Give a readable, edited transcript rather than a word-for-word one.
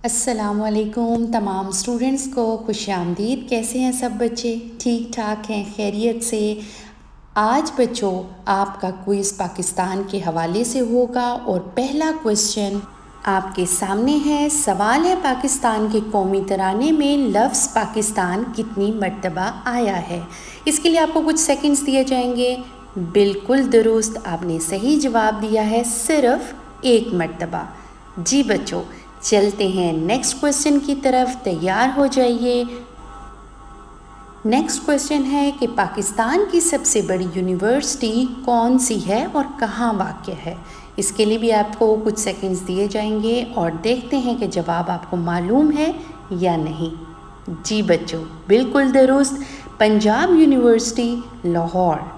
अस्सलामुअलैकुम तमाम स्टूडेंट्स को खुशामदीद। कैसे हैं सब बच्चे? ठीक ठाक हैं, खैरियत से। आज बच्चों आपका क्विज़ पाकिस्तान के हवाले से होगा और पहला क्वेश्चन आपके सामने है। सवाल है, पाकिस्तान के कौमी तराने में लफ्ज़ पाकिस्तान कितनी मर्तबा आया है? इसके लिए आपको कुछ सेकंड्स दिए जाएंगे। बिल्कुल दुरुस्त, आपने सही जवाब दिया है, सिर्फ एक मर्तबा। जी बच्चों, चलते हैं नेक्स्ट क्वेश्चन की तरफ, तैयार हो जाइए। नेक्स्ट क्वेश्चन है कि पाकिस्तान की सबसे बड़ी यूनिवर्सिटी कौन सी है और कहाँ वाक़ है? इसके लिए भी आपको कुछ सेकंड्स दिए जाएंगे और देखते हैं कि जवाब आपको मालूम है या नहीं। जी बच्चों, बिल्कुल दुरुस्त, पंजाब यूनिवर्सिटी लाहौर।